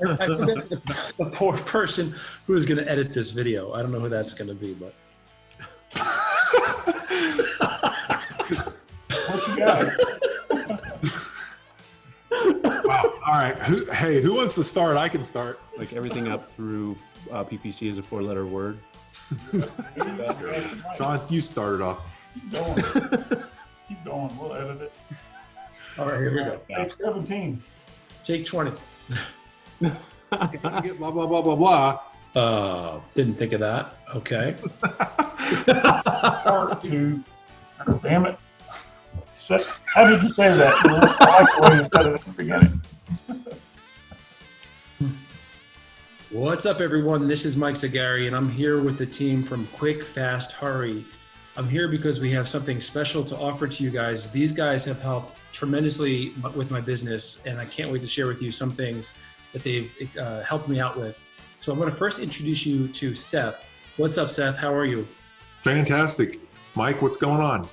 I forget the poor person who is going to edit this video. I don't know who that's going to be, but. What you got? Wow. All right. Who wants to start? I can start. Like everything up through PPC is a 4-letter word. Shawn, you started off. Keep going. Keep going. We'll edit it. All right, here we go. Take 17. Take 20. Get blah, blah, blah, blah, blah. Didn't think of that. Okay. Part 2. Damn it. How did you say that? I like the way you said it at the beginning. What's up, everyone? This is Mike Zagare, and I'm here with the team from Quick, Fast, Hurry. I'm here because we have something special to offer to you guys. These guys have helped tremendously with my business, and I can't wait to share with you some things that they've helped me out with. So I'm going to first introduce you to Seth. What's up, Seth? How are you? Fantastic. Mike, what's going on?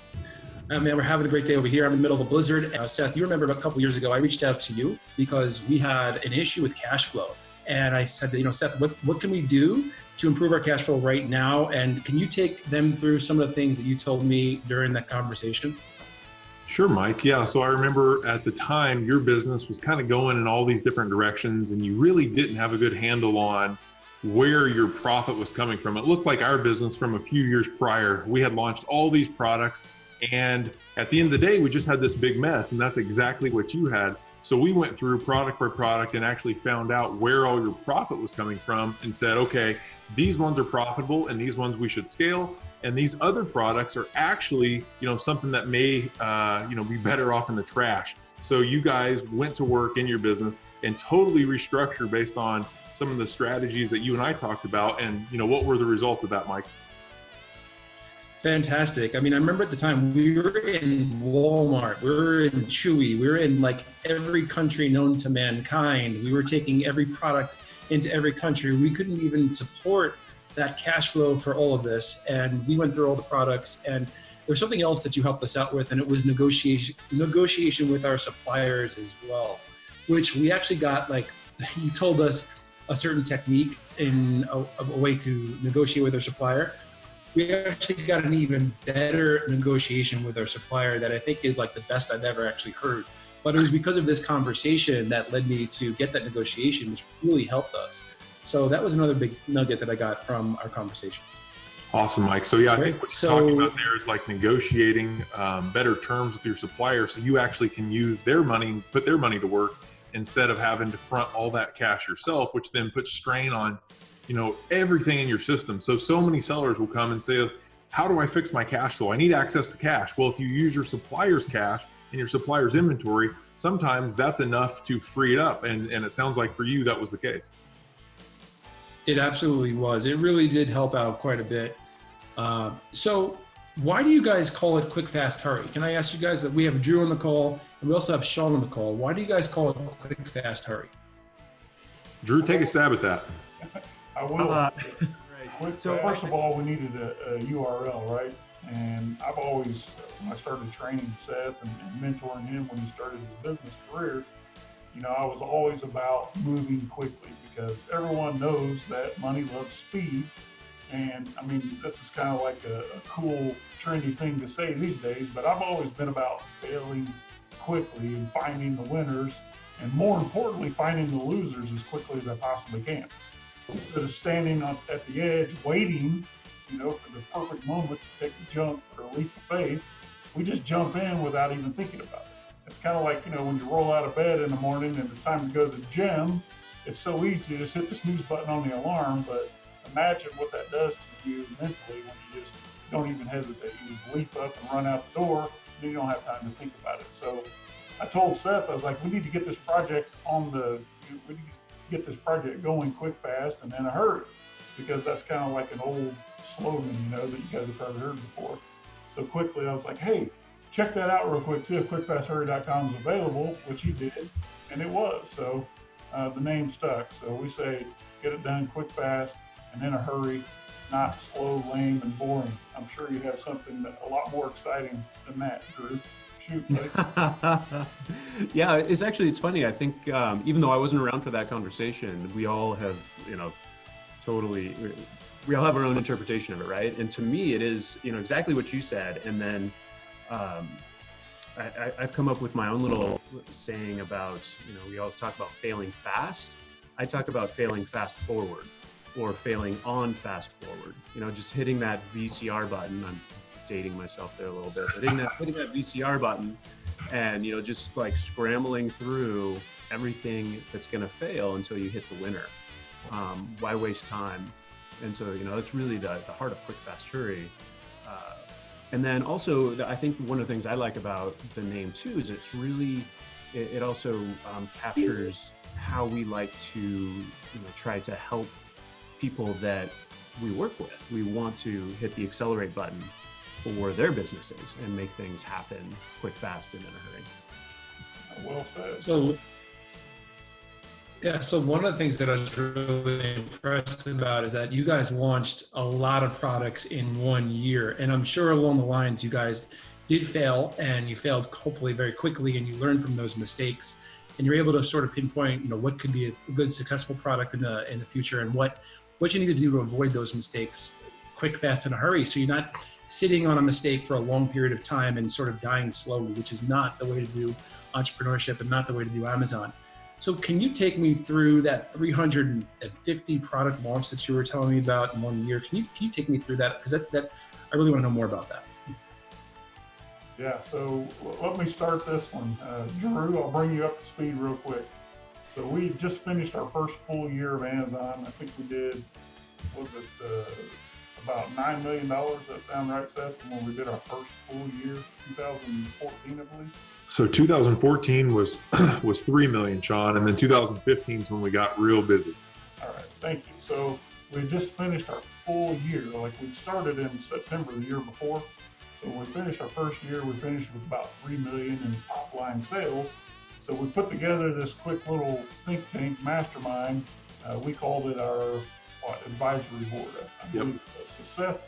Man, we're having a great day over here. I'm in the middle of a blizzard. Seth, you remember a couple years ago, I reached out to you because we had an issue with cash flow. And I said, Seth, what can we do to improve our cash flow right now? And can you take them through some of the things that you told me during that conversation? Sure, Mike. Yeah. So I remember at the time, your business was kind of going in all these different directions, and you really didn't have a good handle on where your profit was coming from. It looked like our business from a few years prior, we had launched all these products, and at the end of the day, we just had this big mess, and that's exactly what you had. So we went through product by product and actually found out where all your profit was coming from and said, okay, these ones are profitable and these ones we should scale. And these other products are actually, something that may, be better off in the trash. So you guys went to work in your business and totally restructured based on some of the strategies that you and I talked about. And, what were the results of that, Mike? Fantastic. I mean, I remember at the time we were in Walmart, we were in Chewy, we were in like every country known to mankind. We were taking every product into every country. We couldn't even support that cash flow for all of this. And we went through all the products, and there's something else that you helped us out with, and it was negotiation with our suppliers as well, which we actually got, you told us a certain technique in a way to negotiate with our supplier. We actually got an even better negotiation with our supplier that I think is like the best I've ever actually heard. But it was because of this conversation that led me to get that negotiation, which really helped us. So that was another big nugget that I got from our conversations. Awesome, Mike. So yeah, I think what you're talking about there is like negotiating better terms with your supplier so you actually can use their money, put their money to work instead of having to front all that cash yourself, which then puts strain on everything in your system. So many sellers will come and say, how do I fix my cash flow? I need access to cash. Well, if you use your supplier's cash and your supplier's inventory, sometimes that's enough to free it up. And it sounds like for you, that was the case. It absolutely was. It really did help out quite a bit. So why do you guys call it Quick, Fast, Hurry? Can I ask you guys that we have Drew on the call and we also have Shawn on the call. Why do you guys call it Quick, Fast, Hurry? Drew, take a stab at that. I will. So first of all, we needed a URL, right? And I've always, when I started training Seth and mentoring him when he started his business career, I was always about moving quickly because everyone knows that money loves speed. And I mean, this is kind of like a cool, trendy thing to say these days, but I've always been about failing quickly and finding the winners, and more importantly, finding the losers as quickly as I possibly can. Instead of standing at the edge waiting, for the perfect moment to take a jump or a leap of faith, we just jump in without even thinking about it. It's kind of like, when you roll out of bed in the morning and it's time to go to the gym, it's so easy to just hit the snooze button on the alarm, but imagine what that does to you mentally when you just don't even hesitate. You just leap up and run out the door, and you don't have time to think about it. So I told Seth, I was like, we need to get this project get this project going quick, fast, and in a hurry, because that's kind of like an old slogan, that you guys have probably heard before. So quickly, I was like, hey, check that out real quick, see if quickfasthurry.com is available, which he did, and it was. So the name stuck. So we say, get it done quick, fast, and in a hurry, not slow, lame, and boring. I'm sure you have something a lot more exciting than that, Drew. Shoot, buddy. Yeah, it's funny. I think even though I wasn't around for that conversation, we all have, totally, we all have our own interpretation of it, right? And to me, it is, exactly what you said. And then I've come up with my own little saying about, we all talk about failing fast. I talk about failing fast forward, or failing on fast forward. Just hitting that VCR button. I'm dating myself there a little bit, but hitting that VCR button, and just like scrambling through everything that's going to fail until you hit the winner. Why waste time? And so that's really the heart of Quick Fast Hurry. And then also, I think one of the things I like about the name too is it's really, it also captures how we like to try to help people that we work with. We want to hit the accelerate button for their businesses and make things happen quick, fast, and in a hurry. Well said. So one of the things that I was really impressed about is that you guys launched a lot of products in 1 year. And I'm sure along the lines you guys did fail, and you failed hopefully very quickly, and you learned from those mistakes. And you're able to sort of pinpoint, what could be a good, successful product in the future, and what you need to do to avoid those mistakes quick, fast, in a hurry. So you're not sitting on a mistake for a long period of time and sort of dying slowly, which is not the way to do entrepreneurship and not the way to do Amazon. So can you take me through that 350 product launch that you were telling me about in 1 year? Can you take me through that? Because that I really want to know more about that. Yeah, so let me start this one. Drew, I'll bring you up to speed real quick. So we just finished our first full year of Amazon. I think we did, about $9 million? Does that sound right, Seth? When we did our first full year, 2014, I believe. So 2014 was 3 million, Shawn, and then 2015 is when we got real busy. All right, thank you. So we just finished our full year. Like we started in September the year before. So when we finished our first year, we finished with about 3 million in top line sales. So we put together this quick little think tank mastermind. We called it our advisory board. I believe it was. So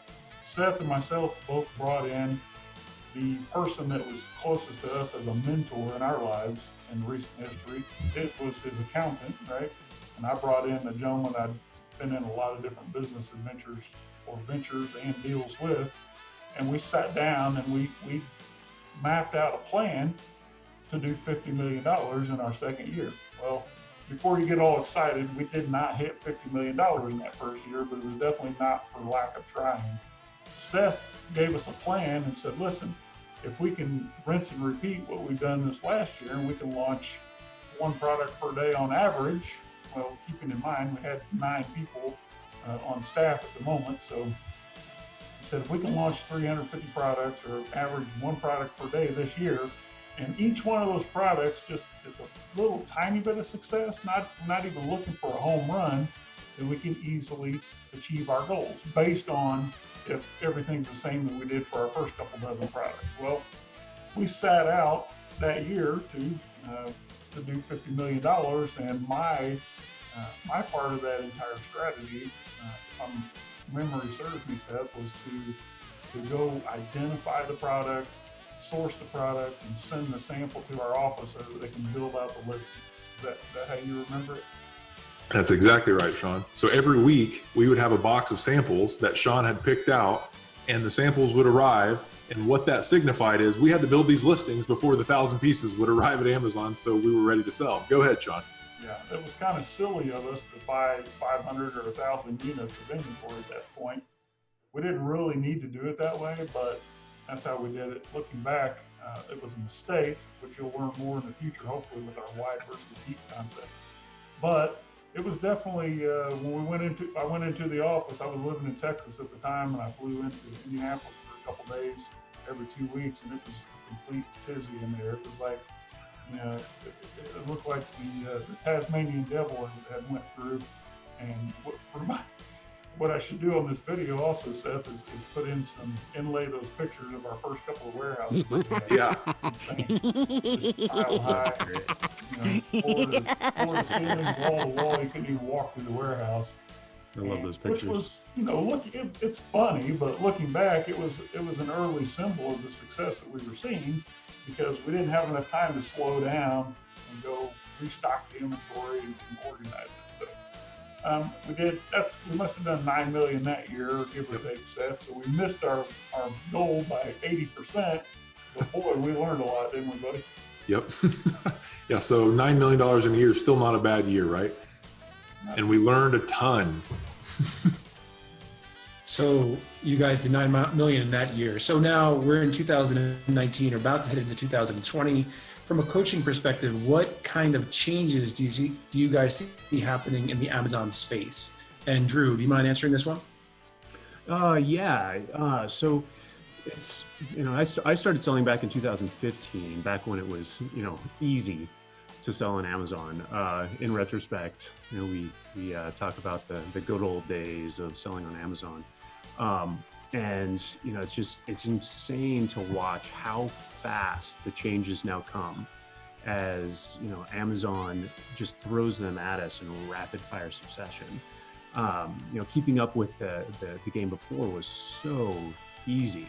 Seth and myself both brought in the person that was closest to us as a mentor in our lives in recent history. It was his accountant, right? And I brought in a gentleman I'd been in a lot of different business ventures and deals with. And we sat down and we mapped out a plan to do $50 million in our second year. Well, before you get all excited, we did not hit $50 million in that first year, but it was definitely not for lack of trying. Seth gave us a plan and said, listen, if we can rinse and repeat what we've done this last year, and we can launch one product per day on average, well, keeping in mind we had 9 people on staff at the moment, so he said, if we can launch 350 products or average one product per day this year, and each one of those products just is a little tiny bit of success, not even looking for a home run, then we can easily achieve our goals based on if everything's the same that we did for our first couple dozen products. Well, we sat out that year to do $50 million, and my part of that entire strategy, if memory serves me, Seth, was to go identify the product, source the product, and send the sample to our office so that they can build out the listing. Is that how you remember it? That's exactly right, Shawn. So every week we would have a box of samples that Shawn had picked out, and the samples would arrive. And what that signified is we had to build these listings before the 1,000 pieces would arrive at Amazon, so we were ready to sell. Go ahead, Shawn. Yeah, it was kind of silly of us to buy 500 or 1,000 units of inventory at that point. We didn't really need to do it that way, but that's how we did it. Looking back, it was a mistake, which you'll learn more in the future, hopefully, with our wide versus deep concept. But it was definitely when I went into the office. I was living in Texas at the time, and I flew into Indianapolis for a couple days every 2 weeks, and it was a complete tizzy in there. It was like, it looked like the Tasmanian devil had went through. And what I should do on this video also, Seth, is inlay those pictures of our first couple of warehouses. Yeah. Just tile high, floor to ceiling, wall to wall. You couldn't even walk through the warehouse. I love those pictures. Which was, it's funny, but looking back, it was an early symbol of the success that we were seeing, because we didn't have enough time to slow down and go restock the inventory and organize it. So we must have done 9 million that year, give or take, Seth. So we missed our goal by 80%. But boy, we learned a lot, didn't we, buddy? Yep. Yeah. So $9 million in a year is still not a bad year, right? And we learned a ton. So you guys did 9 million in that year. So now we're in 2019, or about to head into 2020. From a coaching perspective, what kind of changes do you guys see happening in the Amazon space? And Drew, do you mind answering this one? Yeah. So it's, I started selling back in 2015, back when it was, easy to sell on Amazon. In retrospect, we talk about the good old days of selling on Amazon. And it's insane to watch how fast the changes now come, as Amazon just throws them at us in rapid fire succession. Keeping up with the game before was so easy.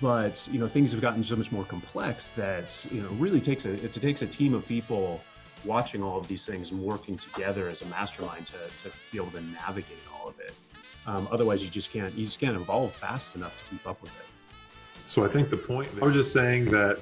But things have gotten so much more complex that it really takes a team of people watching all of these things and working together as a mastermind to be able to navigate all of it. Otherwise, you just can't evolve fast enough to keep up with it. So I think the point, I was just saying that,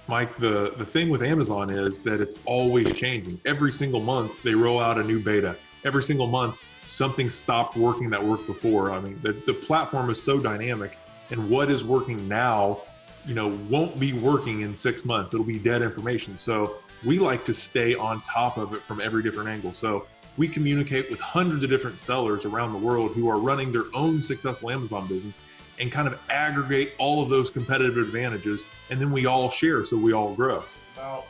Mike, the thing with Amazon is that it's always changing. Every single month they roll out a new beta. Every single month something stopped working that worked before. I mean, the platform is so dynamic, and what is working now, won't be working in 6 months. It'll be dead information. So we like to stay on top of it from every different angle. So we communicate with hundreds of different sellers around the world who are running their own successful Amazon business, and kind of aggregate all of those competitive advantages, and then we all share, so we all grow. About,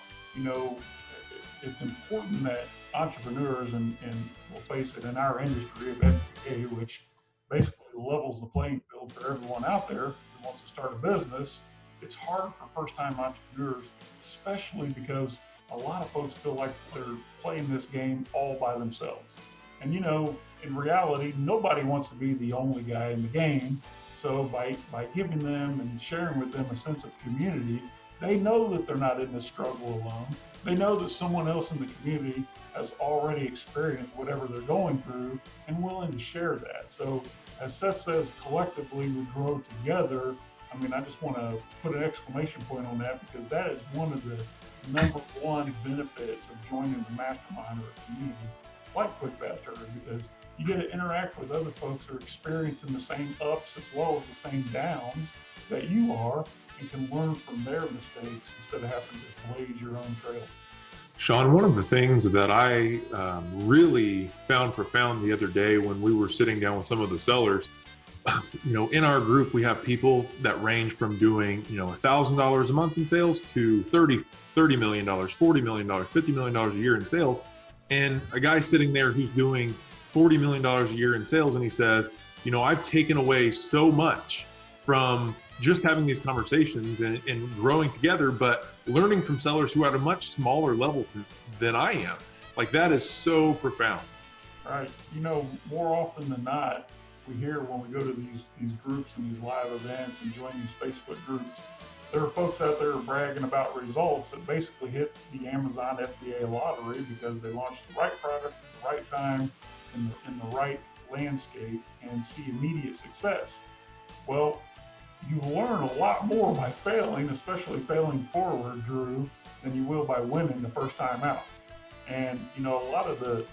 it's important that entrepreneurs, and we'll face it, in our industry of FBA, which basically levels the playing field for everyone out there who wants to start a business, it's hard for first-time entrepreneurs, especially because a lot of folks feel like they're playing this game all by themselves. And in reality, nobody wants to be the only guy in the game. So by giving them and sharing with them a sense of community, they know that they're not in this struggle alone. They know that someone else in the community has already experienced whatever they're going through and willing to share that. So as Seth says, collectively we grow together. I mean, I just want to put an exclamation point on that, because that is one of the number one benefits of joining the mastermind or a community like Quick Fast Hurry, because you get to interact with other folks who are experiencing the same ups as well as the same downs that you are, and can learn from their mistakes instead of having to blaze your own trail. Shawn, one of the things that I really found profound the other day when we were sitting down with some of the sellers, in our group, we have people that range from doing, $1,000 a month in sales to $30 million, $40 million, $50 million a year in sales. And a guy sitting there who's doing $40 million a year in sales, and he says, I've taken away so much from just having these conversations and growing together, but learning from sellers who are at a much smaller level than I am. Like, that is so profound. Right. More often than not, we hear when we go to these groups and these live events and join these Facebook groups, there are folks out there bragging about results that basically hit the Amazon FBA lottery because they launched the right product at the right time in the right landscape and see immediate success. Well, you learn a lot more by failing, especially failing forward, Drew, than you will by winning the first time out. And a lot of the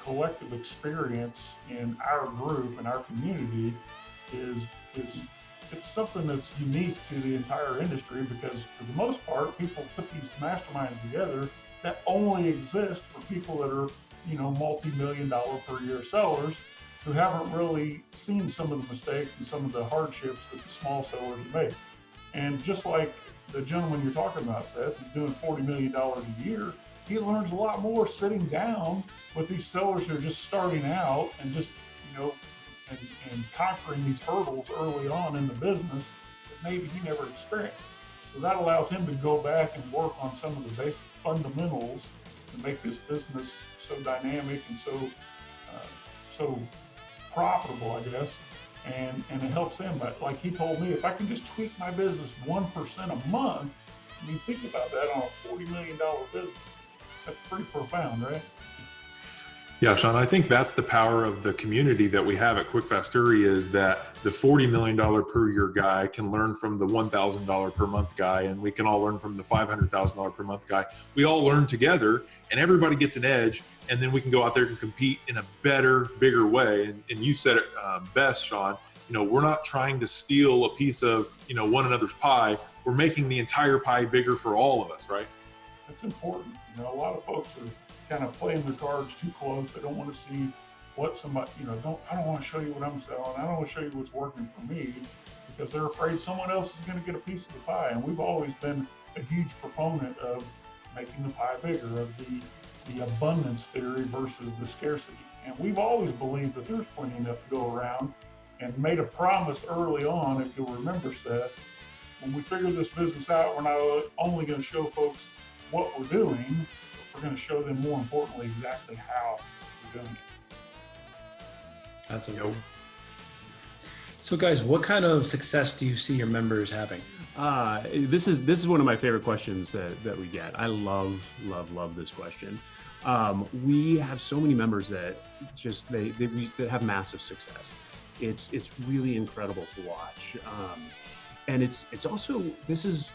collective experience in our group and our community is it's something that's unique to the entire industry, because for the most part, people put these masterminds together that only exist for people that are multi-million dollar per year sellers who haven't really seen some of the mistakes and some of the hardships that the small sellers make. And just like the gentleman you're talking about, Seth, he's doing $40 million a year. He learns a lot more sitting down with these sellers who are just starting out and just, and conquering these hurdles early on in the business that maybe he never experienced. So that allows him to go back and work on some of the basic fundamentals to make this business so dynamic and so profitable, I guess. And it helps them. But like he told me, if I can just tweak my business 1% a month, I mean, think about that on a $40 million business. That's pretty profound, right? Yeah, Shawn, I think that's the power of the community that we have at Quick Fast Hurry, is that the $40 million per year guy can learn from the $1,000 per month guy, and we can all learn from the $500,000 per month guy. We all learn together, and everybody gets an edge, and then we can go out there and compete in a better, bigger way. And you said it best, Shawn. You know, we're not trying to steal a piece of, you know, one another's pie. We're making the entire pie bigger for all of us, right? That's important. You know, a lot of folks are kind of playing their cards too close. They don't want to see what somebody, you know, I don't want to show you what I'm selling. I don't want to show you what's working for me, because they're afraid someone else is going to get a piece of the pie. And we've always been a huge proponent of making the pie bigger, of the abundance theory versus the scarcity. And we've always believed that there's plenty enough to go around, and made a promise early on, if you'll remember, Seth, when we figure this business out, we're not only going to show folks what we're doing, we're going to show them, more importantly, exactly how we're doing it. That's amazing. So guys, what kind of success do you see your members having? This is one of my favorite questions that we get. I love this question. We have so many members that just they have massive success. It's really incredible to watch. And it's also, this is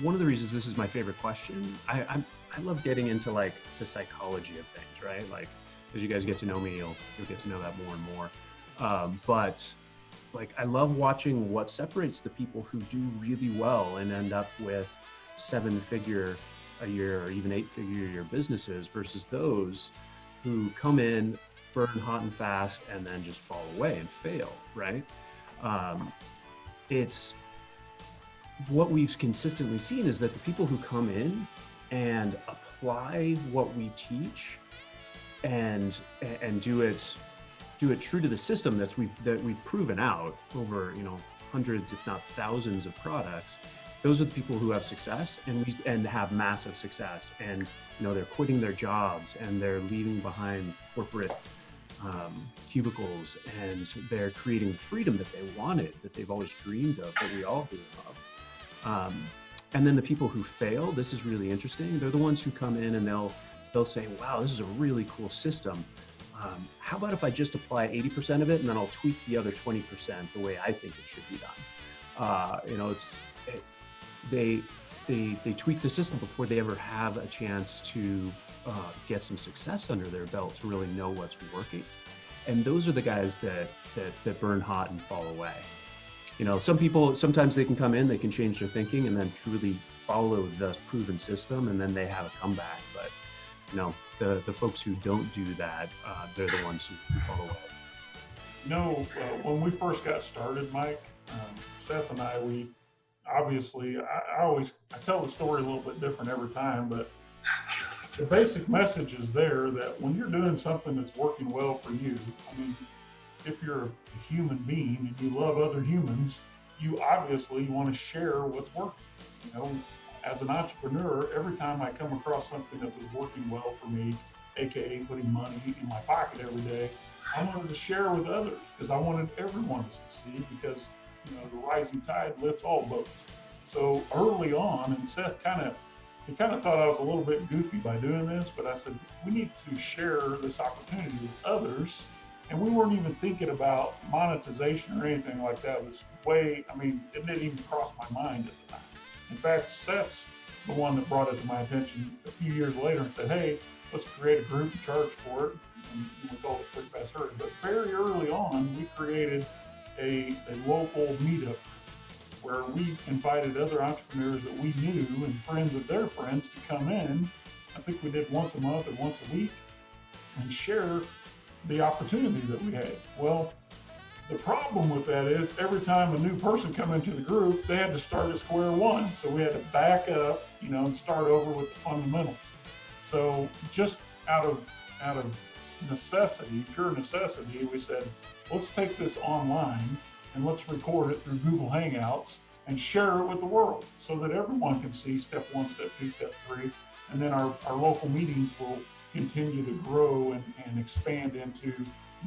one of the reasons this is my favorite question. I love getting into like the psychology of things, right? Like, as you guys get to know me, you'll get to know that more and more. But like, I love watching what separates the people who do really well and end up with 7-figure a year or even 8-figure a year businesses versus those who come in, burn hot and fast, and then just fall away and fail, right? It's what we've consistently seen is that the people who come in and apply what we teach and do it true to the system that we've proven out over, you know, hundreds if not thousands of products, those are the people who have success and have massive success. And, you know, they're quitting their jobs and they're leaving behind corporate cubicles, and they're creating the freedom that they wanted, that they've always dreamed of, that we all dream of. And then the people who fail, this is really interesting. They're the ones who come in and they'll say, wow, this is a really cool system. How about if I just apply 80% of it and then I'll tweak the other 20% the way I think it should be done? You know, they tweak the system before they ever have a chance to get some success under their belt to really know what's working. And those are the guys that burn hot and fall away. You know, some people, sometimes they can come in, they can change their thinking and then truly follow the proven system, and then they have a comeback. But, you know, the folks who don't do that, they're the ones who fall away. You know, when we first got started, Mike, Seth and I, we obviously, I tell the story a little bit different every time, but the basic message is there that when you're doing something that's working well for you, I mean, if you're a human being and you love other humans, you obviously want to share what's working. You know, as an entrepreneur, every time I come across something that was working well for me, AKA putting money in my pocket every day, I wanted to share with others because I wanted everyone to succeed, because, you know, the rising tide lifts all boats. So early on, and Seth kind of thought I was a little bit goofy by doing this, but I said, we need to share this opportunity with others. And we weren't even thinking about monetization or anything like that. It was it didn't even cross my mind at the time. In fact, Seth's the one that brought it to my attention a few years later and said, hey, let's create a group and charge for it. And we called it Quick Fast Hurry. But very early on, we created a local meetup where we invited other entrepreneurs that we knew and friends of their friends to come in. I think we did once a month or once a week, and share the opportunity that we had. Well, the problem with that is every time a new person come into the group, they had to start at square one. So we had to back up, you know, and start over with the fundamentals. So just out of necessity, pure necessity, we said, let's take this online and let's record it through Google Hangouts and share it with the world so that everyone can see step 1, step 2, step 3. And then our local meetings will continue to grow and expand into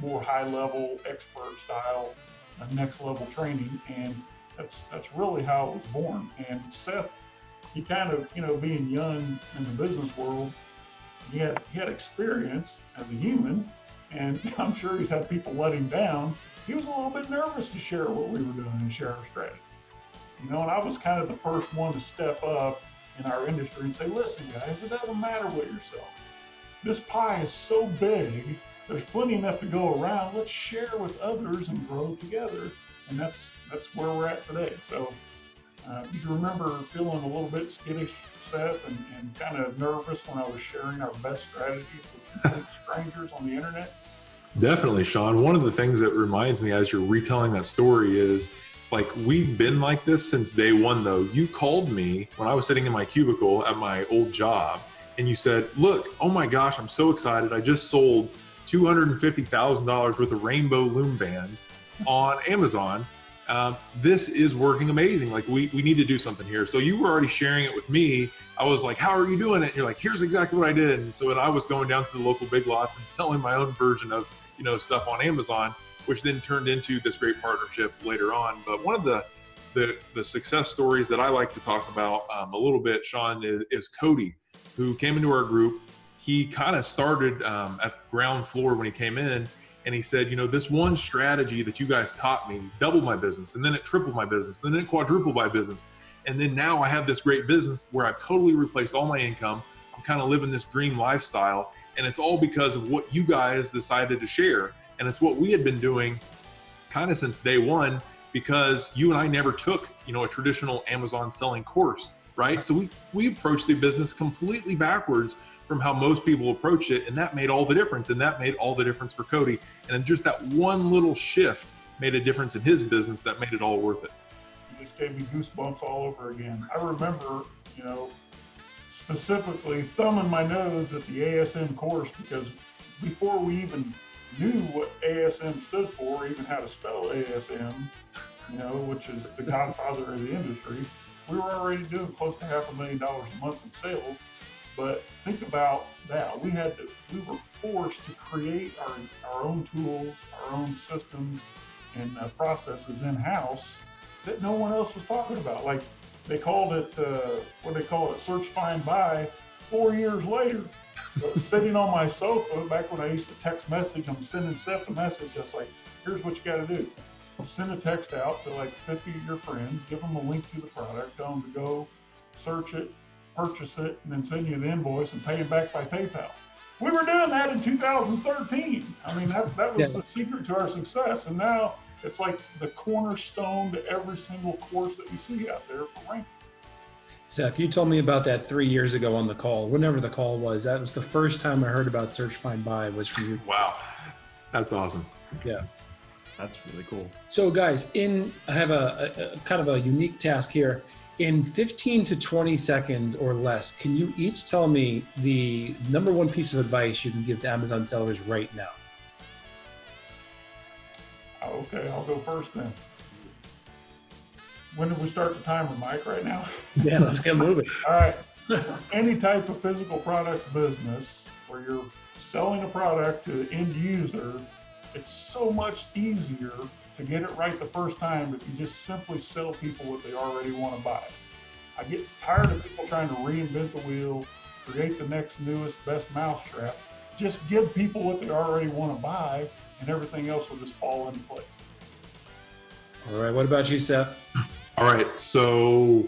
more high-level expert style, next level training. And that's really how it was born. And Seth, he kind of, being young in the business world, he had experience as a human, and I'm sure he's had people let him down. He was a little bit nervous to share what we were doing and share our strategy. And I was kind of the first one to step up in our industry and say, listen, guys, it doesn't matter what you're selling. This pie is so big, there's plenty enough to go around. Let's share with others and grow together. And that's where we're at today. So you can remember feeling a little bit skittish, Seth, and kind of nervous when I was sharing our best strategies with complete strangers on the internet? Definitely, Shawn. One of the things that reminds me as you're retelling that story is, like, we've been like this since day one, though. You called me when I was sitting in my cubicle at my old job, and you said, look, oh my gosh, I'm so excited. I just sold $250,000 worth of rainbow loom bands on Amazon. This is working amazing. Like, we need to do something here. So you were already sharing it with me. I was like, how are you doing it? And you're like, here's exactly what I did. And so I was going down to the local Big Lots and selling my own version of, stuff on Amazon, which then turned into this great partnership later on. But one of the success stories that I like to talk about a little bit, Shawn, is Cody, who came into our group. He kind of started at ground floor when he came in. And he said, this one strategy that you guys taught me doubled my business, and then it tripled my business, and then it quadrupled my business. And then now I have this great business where I've totally replaced all my income. I'm kind of living this dream lifestyle. And it's all because of what you guys decided to share. And it's what we had been doing kind of since day one, because you and I never took, a traditional Amazon selling course, right? So we approached the business completely backwards from how most people approach it. And that made all the difference. And that made all the difference for Cody. And just that one little shift made a difference in his business that made it all worth it. It just gave me goosebumps all over again. I remember, specifically thumbing my nose at the ASM course, because before we even knew what ASM stood for, or even how to spell ASM, which is the godfather of the industry, we were already doing close to $500,000 a month in sales. But think about that. We were forced to create our own tools, our own systems, and processes in-house that no one else was talking about. Like, they called it, search, find, buy 4 years later. Sitting on my sofa, back when I used to text message, I'm sending Seth a message. I was like, here's what you got to do. Send a text out to like 50 of your friends, give them a link to the product, tell them to go search it, purchase it, and then send you the invoice and pay it back by PayPal. We were doing that in 2013. I mean, that was the secret to our success. And now it's like the cornerstone to every single course that we see out there for ranking. Seth, you told me about that 3 years ago on the call, whenever the call was. That was the first time I heard about Search, Find, Buy was from you. Wow. That's awesome. Yeah. That's really cool. So guys, I have a kind of a unique task here. In 15 to 20 seconds or less, can you each tell me the number one piece of advice you can give to Amazon sellers right now? Okay, I'll go first then. When did we start the timer, Mike, right now? Yeah, let's get moving. All right. Any type of physical products business where you're selling a product to the end user, it's so much easier to get it right the first time if you just simply sell people what they already want to buy. I get tired of people trying to reinvent the wheel, create the next newest, best mousetrap. Just give people what they already want to buy, and everything else will just fall into place. All right, what about you, Seth? All right, so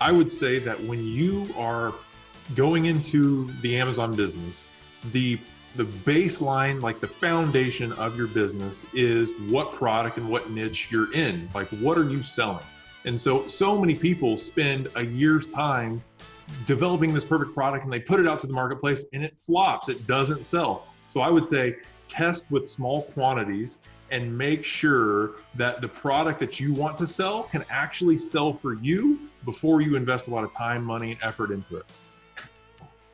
I would say that when you are going into the Amazon business, the baseline, like the foundation of your business is what product and what niche you're in. Like, what are you selling? And so many people spend a year's time developing this perfect product and they put it out to the marketplace and it flops, it doesn't sell. So I would say test with small quantities and make sure that the product that you want to sell can actually sell for you before you invest a lot of time, money, and effort into it.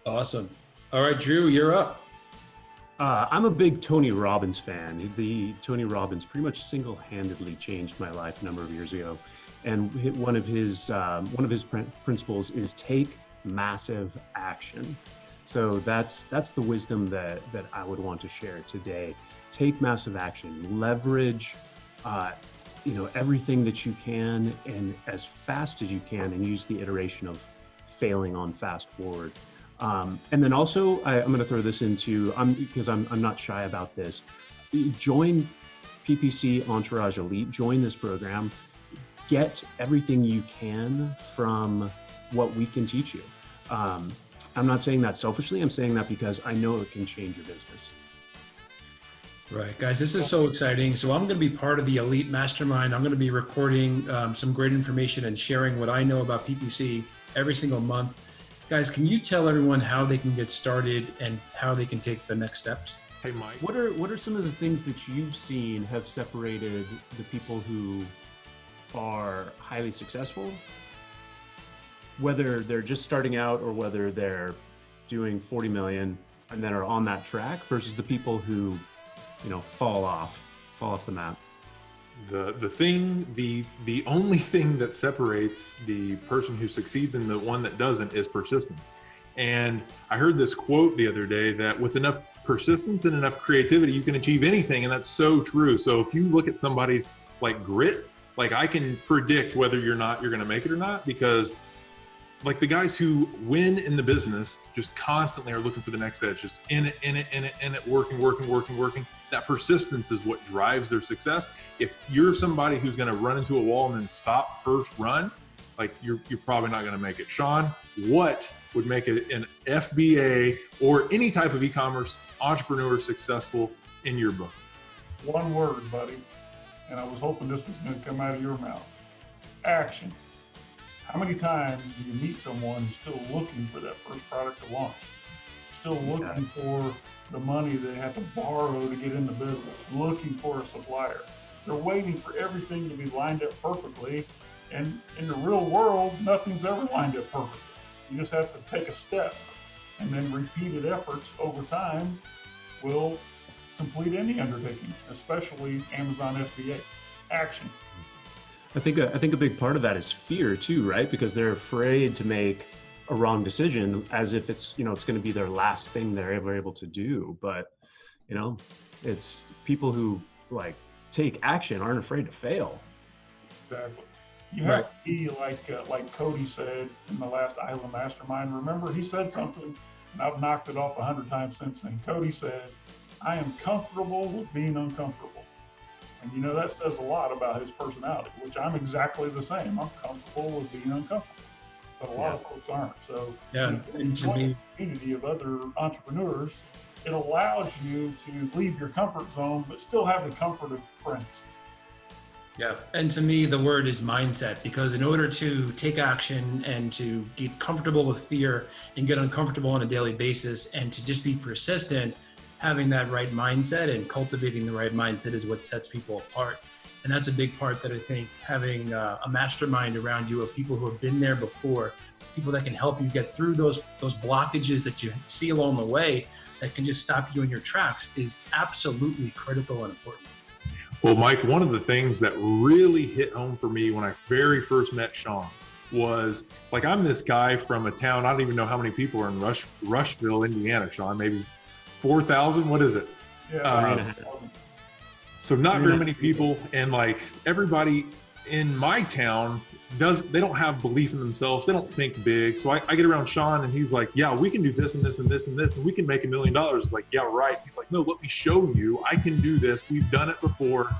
Awesome. All right, Drew, you're up. I'm a big Tony Robbins fan. Tony Robbins pretty much single-handedly changed my life a number of years ago. And one of his principles is take massive action. So that's the wisdom that I would want to share today. Take massive action, leverage, everything that you can and as fast as you can, and use the iteration of failing on fast forward. And then also, I'm going to throw this into, because I'm not shy about this. Join PPC Entourage Elite. Join this program. Get everything you can from what we can teach you. I'm not saying that selfishly. I'm saying that because I know it can change your business. Right, guys, this is so exciting. So I'm going to be part of the Elite Mastermind. I'm going to be recording some great information and sharing what I know about PPC every single month. Guys, can you tell everyone how they can get started and how they can take the next steps? Hey, Mike. What are some of the things that you've seen have separated the people who are highly successful, whether they're just starting out or whether they're doing 40 million and then are on that track, versus the people who, fall off the map? The only thing that separates the person who succeeds and the one that doesn't is persistence. And I heard this quote the other day that with enough persistence and enough creativity, you can achieve anything. And that's so true. So if you look at somebody's grit, I can predict whether you're going to make it or not, because the guys who win in the business just constantly are looking for the next edge, just in it, working. That persistence is what drives their success. If you're somebody who's going to run into a wall and then stop first run, you're probably not going to make it. Shawn, what would make an FBA or any type of e-commerce entrepreneur successful in your book? One word, buddy. And I was hoping this was going to come out of your mouth. Action. How many times do you meet someone who's still looking for that first product to launch? Still looking for the money they have to borrow to get in the business, looking for a supplier. They're waiting for everything to be lined up perfectly. And in the real world, nothing's ever lined up perfectly. You just have to take a step, and then repeated efforts over time will complete any undertaking, especially Amazon FBA. Action. I think a big part of that is fear too, right? Because they're afraid to make a wrong decision, as if it's it's going to be their last thing they're ever able to do. But it's people who take action aren't afraid to fail. Exactly. You have to be like Cody said in the last Island Mastermind. Remember, he said something, and I've knocked it off 100 times since then. Cody said, "I am comfortable with being uncomfortable." And that says a lot about his personality, which I'm exactly the same. I'm comfortable with being uncomfortable, but a lot of folks aren't. So in a community of other entrepreneurs, it allows you to leave your comfort zone, but still have the comfort of friends. Yeah, and to me, the word is mindset, because in order to take action and to get comfortable with fear and get uncomfortable on a daily basis and to just be persistent, having that right mindset and cultivating the right mindset is what sets people apart. And that's a big part that I think having a mastermind around you of people who have been there before, people that can help you get through those blockages that you see along the way that can just stop you in your tracks is absolutely critical and important. Well, Mike, one of the things that really hit home for me when I very first met Shawn was I'm this guy from a town, I don't even know how many people are in Rushville, Indiana, Shawn, maybe 4,000, what is it? Yeah, so not very many people, and everybody in my town they don't have belief in themselves. They don't think big. So I get around Shawn and he's like, yeah, we can do this and this and this and this, and we can make $1 million. It's like, yeah, right. He's like, no, let me show you. I can do this. We've done it before.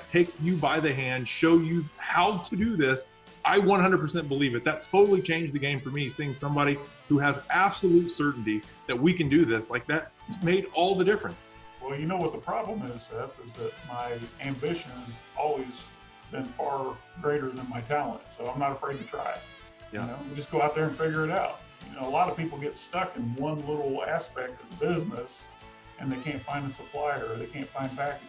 Take you by the hand, show you how to do this. I 100% believe it. That totally changed the game for me, seeing somebody who has absolute certainty that we can do this. That made all the difference. Well, you know what the problem is, Seth, is that my ambition has always been far greater than my talent. So I'm not afraid to try it. Yeah. We just go out there and figure it out. A lot of people get stuck in one little aspect of the business and they can't find a supplier or they can't find packaging.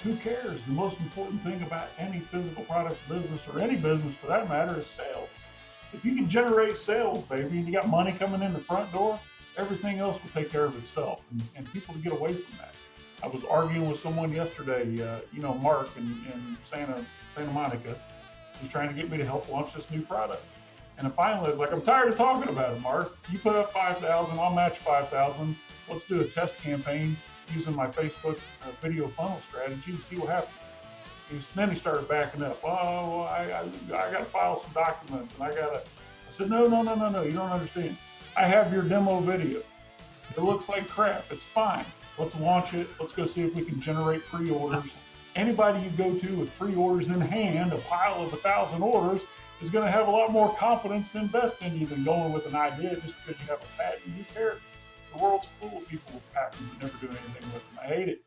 Who cares? The most important thing about any physical products business, or any business for that matter, is sales. If you can generate sales, baby, and you got money coming in the front door, everything else will take care of itself. And people to get away from that. I was arguing with someone yesterday, Mark in Santa Monica. He's trying to get me to help launch this new product. And finally, I was like, I'm tired of talking about it, Mark. You put up 5,000, I'll match 5,000. Let's do a test campaign using my Facebook video funnel strategy and see what happens. Then he started backing up. Oh, I got to file some documents, and I said, no, you don't understand. I have your demo video. It looks like crap. It's fine. Let's launch it. Let's go see if we can generate pre-orders. Anybody you go to with pre-orders in hand, a pile of 1,000 orders, is going to have a lot more confidence to invest in you than going with an idea just because you have a patent. Who cares? The world's full of people with patents that never do anything with them. I hate it.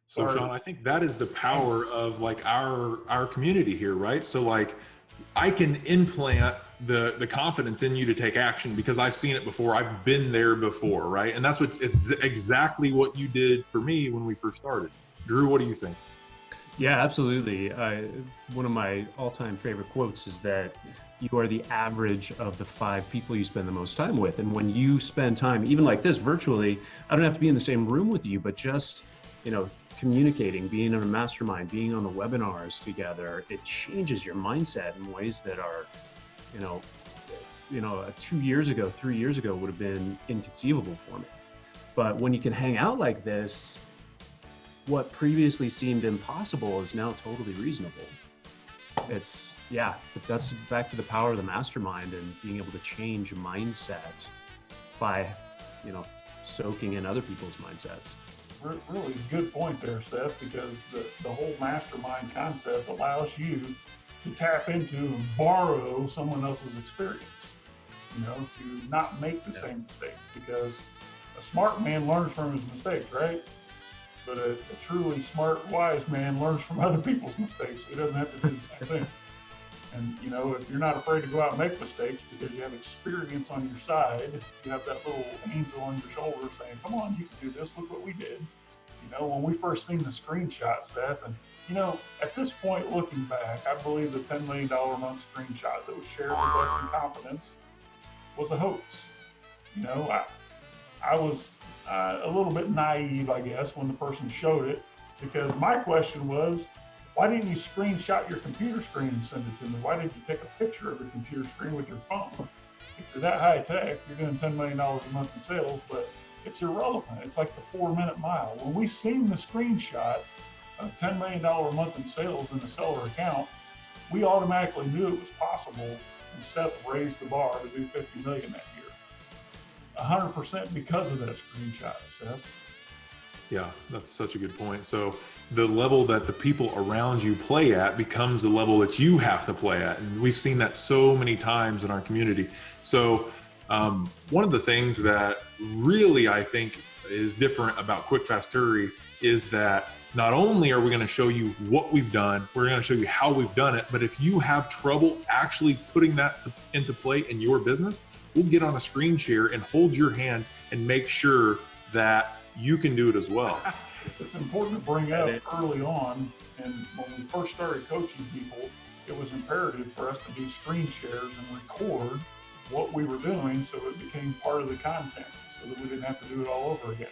So Shawn, I think that is the power of like our community here, right? So like I can implant the confidence in you to take action because I've seen it before. I've been there before, right? And it's exactly what you did for me when we first started. Drew, what do you think? Yeah, absolutely. One of my all-time favorite quotes is that you are the average of the 5 people you spend the most time with. And when you spend time, even like this virtually, I don't have to be in the same room with you, but just, communicating, being in a mastermind, being on the webinars together, it changes your mindset in ways that are, 2 years ago, 3 years ago would have been inconceivable for me. But when you can hang out like this, what previously seemed impossible is now totally reasonable. That's back to the power of the mastermind and being able to change a mindset by, soaking in other people's mindsets. Really good point there, Seth, because the whole mastermind concept allows you to tap into and borrow someone else's experience, to not make the same mistakes, because a smart man learns from his mistakes, right? But a truly smart, wise man learns from other people's mistakes. He doesn't have to do the same thing. And, if you're not afraid to go out and make mistakes because you have experience on your side, you have that little angel on your shoulder saying, come on, you can do this. Look what we did. When we first seen the screenshot, Seth, and, at this point, looking back, I believe the $10 million a month screenshot that was shared with us in confidence was a hoax. I was a little bit naive, I guess, when the person showed it, because my question was, why didn't you screenshot your computer screen and send it to me? Why didn't you take a picture of your computer screen with your phone? If you're that high tech, you're doing $10 million a month in sales, but it's irrelevant. It's like the 4-minute mile. When we seen the screenshot of $10 million a month in sales in the seller account, we automatically knew it was possible, and Seth raised the bar to do $50 million that year. 100% because of that screenshot, Seth. Yeah, that's such a good point. So the level that the people around you play at becomes the level that you have to play at. And we've seen that so many times in our community. So one of the things that really I think is different about Quick, Fast, Hurry is that not only are we going to show you what we've done, we're going to show you how we've done it, but if you have trouble actually putting that into play in your business, we'll get on a screen share and hold your hand and make sure that you can do it as well. It's important to bring up early on, and when we first started coaching people, it was imperative for us to do screen shares and record what we were doing so it became part of the content, so that we didn't have to do it all over again.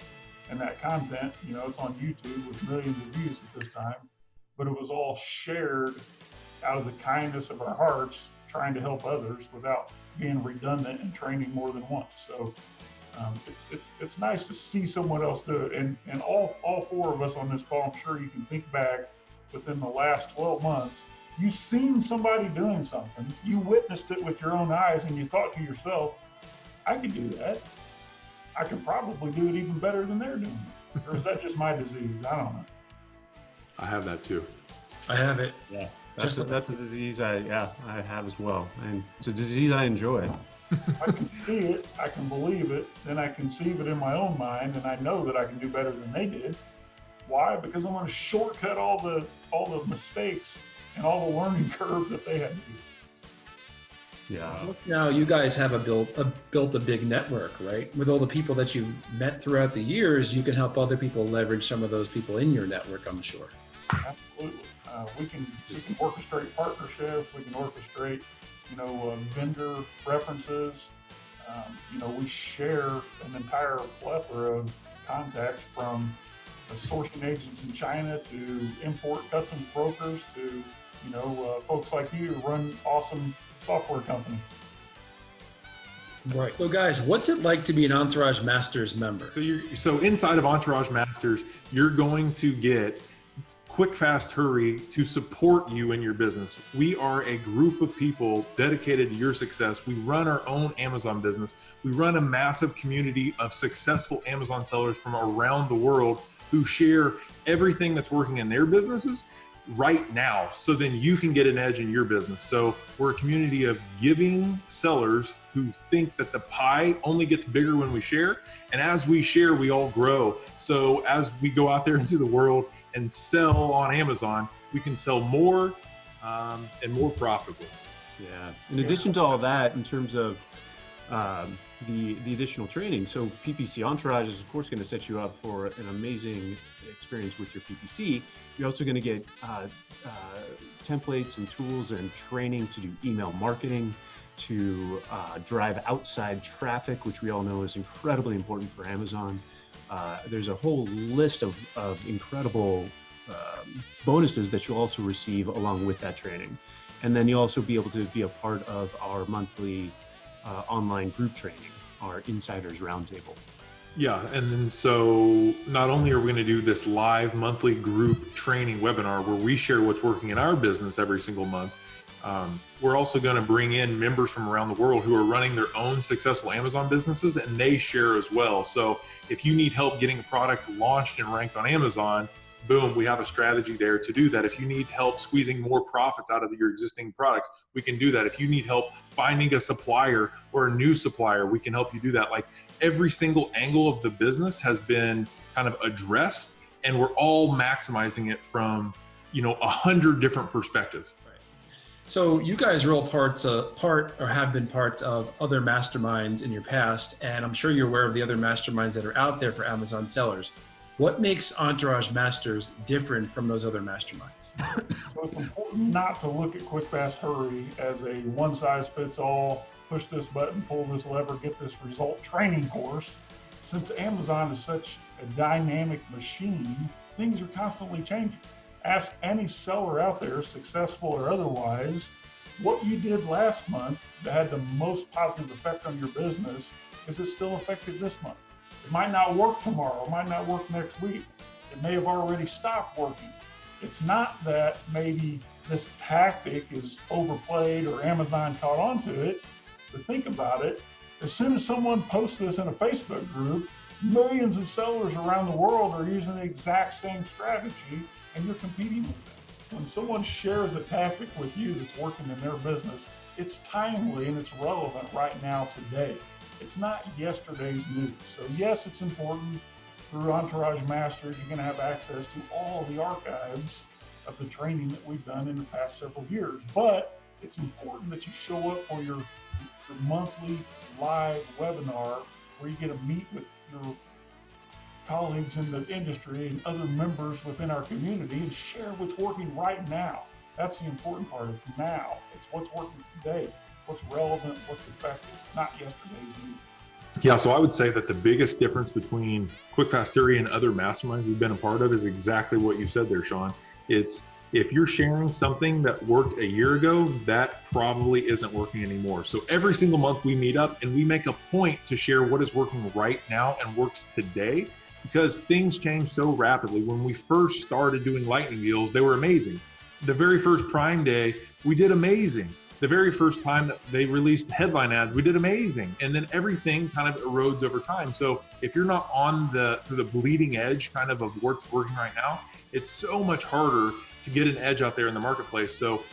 And that content, it's on YouTube with millions of views at this time, but it was all shared out of the kindness of our hearts, trying to help others without being redundant and training more than once. So it's nice to see someone else do it. And all 4 of us on this call, I'm sure you can think back within the last 12 months, you've seen somebody doing something, you witnessed it with your own eyes, and you thought to yourself, I could do that. I could probably do it even better than they're doing it. Or is that just my disease? I don't know. I have that too. I have it. Yeah. That's a disease I have as well. And it's a disease I enjoy. I can see it, I can believe it, then I conceive it in my own mind, and I know that I can do better than they did. Why? Because I'm going to shortcut all the mistakes and all the learning curve that they had to do. Yeah. Now you guys have built a big network, right? With all the people that you've met throughout the years, you can help other people leverage some of those people in your network, I'm sure. Absolutely. We can orchestrate partnerships. We can orchestrate, vendor references. We share an entire plethora of contacts, from sourcing agents in China to import customs brokers to, folks like you who run awesome software companies. Right. So guys, what's it like to be an Entourage Masters member? So inside of Entourage Masters, you're going to get quick, fast, hurry to support you in your business. We are a group of people dedicated to your success. We run our own Amazon business. We run a massive community of successful Amazon sellers from around the world who share everything that's working in their businesses right now, so then you can get an edge in your business. So we're a community of giving sellers who think that the pie only gets bigger when we share. And as we share, we all grow. So as we go out there into the world and sell on Amazon, we can sell more and more profitably. Yeah. In addition to all that, in terms of the additional training, so PPC Entourage is of course going to set you up for an amazing experience with your PPC. You're also going to get templates and tools and training to do email marketing, to drive outside traffic, which we all know is incredibly important for Amazon. There's a whole list of incredible bonuses that you'll also receive along with that training. And then you'll also be able to be a part of our monthly online group training, our Insiders Roundtable. Yeah, and then so not only are we going to do this live monthly group training webinar where we share what's working in our business every single month, we're also going to bring in members from around the world who are running their own successful Amazon businesses, and they share as well. So if you need help getting a product launched and ranked on Amazon, boom, we have a strategy there to do that. If you need help squeezing more profits out of your existing products, we can do that. If you need help finding a supplier or a new supplier, we can help you do that. Like every single angle of the business has been kind of addressed, and we're all maximizing it from, 100 different perspectives. So you guys are all part or have been part of other masterminds in your past, and I'm sure you're aware of the other masterminds that are out there for Amazon sellers. What makes Entourage Masters different from those other masterminds? So it's important not to look at Quick, Fast, Hurry as a one-size-fits-all, push this button, pull this lever, get this result training course. Since Amazon is such a dynamic machine, things are constantly changing. Ask any seller out there, successful or otherwise, what you did last month that had the most positive effect on your business, is it still effective this month? It might not work tomorrow, it might not work next week. It may have already stopped working. It's not that maybe this tactic is overplayed or Amazon caught on to it, but think about it. As soon as someone posts this in a Facebook group, millions of sellers around the world are using the exact same strategy, and you're competing with them. When someone shares a tactic with you that's working in their business, it's timely and it's relevant right now, today. It's not yesterday's news. So yes, it's important. Through Entourage Masters, you're going to have access to all the archives of the training that we've done in the past several years. But it's important that you show up for your monthly live webinar where you get to meet with your colleagues in the industry and other members within our community and share what's working right now. That's the important part. It's now. It's what's working today, what's relevant, what's effective, not yesterday's news. Yeah, so I would say that the biggest difference between Quick, Fast, Hurry and other masterminds we've been a part of is exactly what you said there, Shawn. It's if you're sharing something that worked a year ago, that probably isn't working anymore. So every single month we meet up and we make a point to share what is working right now and works today, because things change so rapidly. When we first started doing lightning deals, they were amazing. The very first Prime Day, we did amazing. The very first time that they released headline ads, we did amazing. And then everything kind of erodes over time. So if you're not on the bleeding edge kind of what's working right now, it's so much harder to get an edge out there in the marketplace. So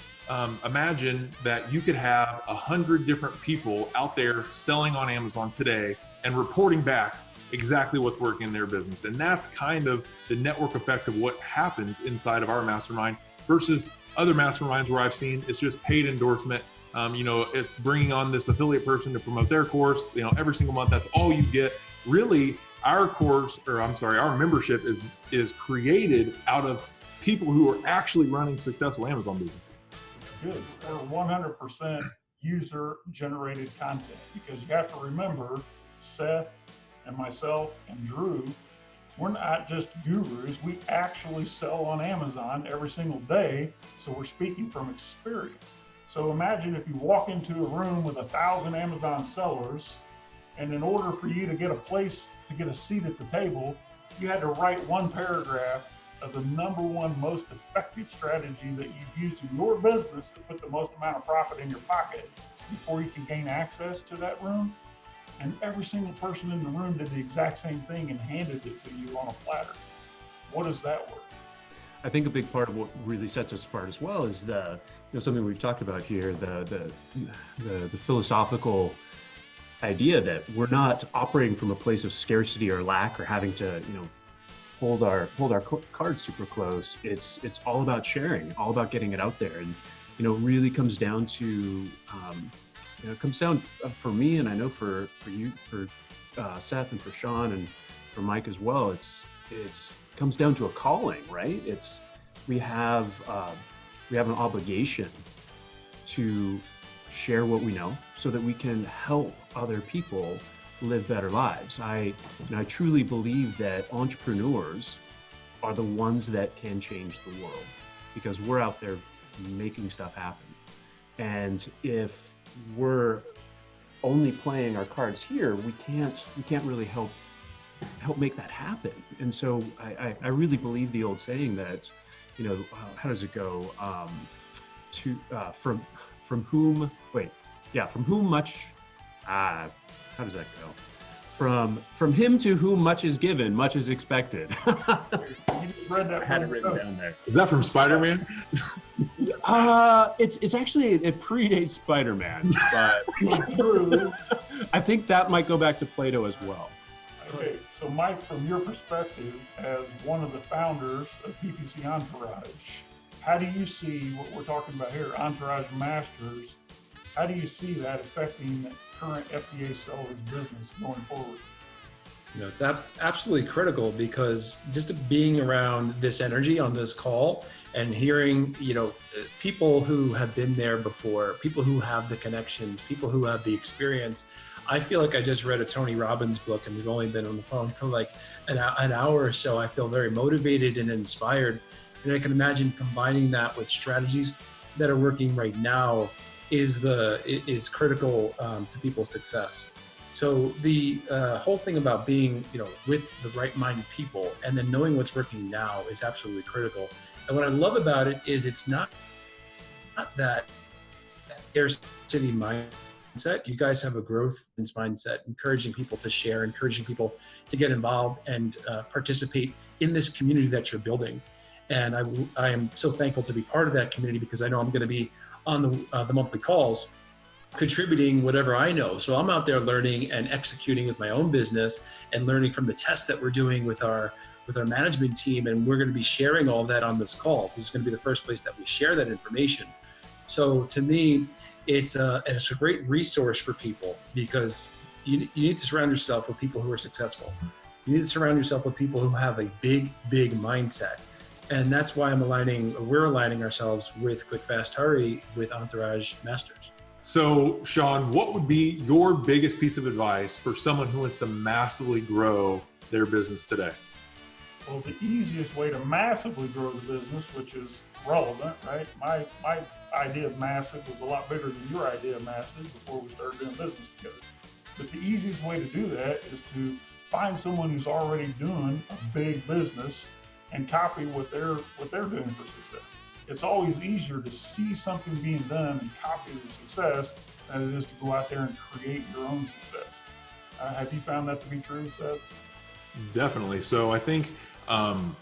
imagine that you could have 100 different people out there selling on Amazon today and reporting back exactly what's working in their business. And that's kind of the network effect of what happens inside of our mastermind versus other masterminds where I've seen it's just paid endorsement. It's bringing on this affiliate person to promote their course, every single month, that's all you get. Really, our membership is created out of people who are actually running successful Amazon businesses. Good. We're 100% user-generated content, because you have to remember, Seth and myself and Drew, we're not just gurus. We actually sell on Amazon every single day, so we're speaking from experience. So imagine if you walk into a room with 1,000 Amazon sellers, and in order for you to get a place, to get a seat at the table, you had to write one paragraph of the #1 most effective strategy that you've used in your business to put the most amount of profit in your pocket before you can gain access to that room. And every single person in the room did the exact same thing and handed it to you on a platter. What is that worth? I think a big part of what really sets us apart as well is something we've talked about here, the philosophical idea that we're not operating from a place of scarcity or lack or having to, hold our cards super close. It's all about sharing, all about getting it out there, and it really comes down to for me, and I know for you, for Seth, and for Shawn, and for Mike as well. It's comes down to a calling, right? We have an obligation to share what we know so that we can help other people live better lives. I truly believe that entrepreneurs are the ones that can change the world, because we're out there making stuff happen. And if we're only playing our cards here, we can't really help make that happen. And so I really believe the old saying that, how does it go? From whom much, how does that go? From him to whom much is given, much is expected. You just read that. I had it written down there. Is that from Spider-Man? It's actually, it predates Spider-Man, but I think that might go back to Plato as well. Okay, so Mike, from your perspective as one of the founders of PPC Entourage, how do you see what we're talking about here, Entourage Masters? How do you see that affecting current FDA sellers' business going forward? It's absolutely critical, because just being around this energy on this call and hearing, people who have been there before, people who have the connections, people who have the experience. I feel like I just read a Tony Robbins book, and we've only been on the phone for like an hour or so. I feel very motivated and inspired. And I can imagine combining that with strategies that are working right now is critical to people's success. So the whole thing about being, with the right-minded people and then knowing what's working now is absolutely critical. And what I love about it is it's not that scarcity mindset. You guys have a growth mindset, encouraging people to share, encouraging people to get involved and participate in this community that you're building. And I am so thankful to be part of that community, because I know I'm going to be on the monthly calls, contributing whatever I know. So I'm out there learning and executing with my own business and learning from the tests that we're doing with our management team. And we're going to be sharing all that on this call. This is going to be the first place that we share that information. So to me, it's a great resource for people, because you need to surround yourself with people who are successful. You need to surround yourself with people who have a big mindset. And that's why we're aligning ourselves with Quick, Fast, Hurry with Entourage Masters. So, Shawn, what would be your biggest piece of advice for someone who wants to massively grow their business today? Well, the easiest way to massively grow the business, which is relevant, right? My idea of massive was a lot bigger than your idea of massive before we started doing business together. But the easiest way to do that is to find someone who's already doing a big business and copy what they're doing for success. It's always easier to see something being done and copy the success than it is to go out there and create your own success. Have you found that to be true, Seth? Definitely. So I think, from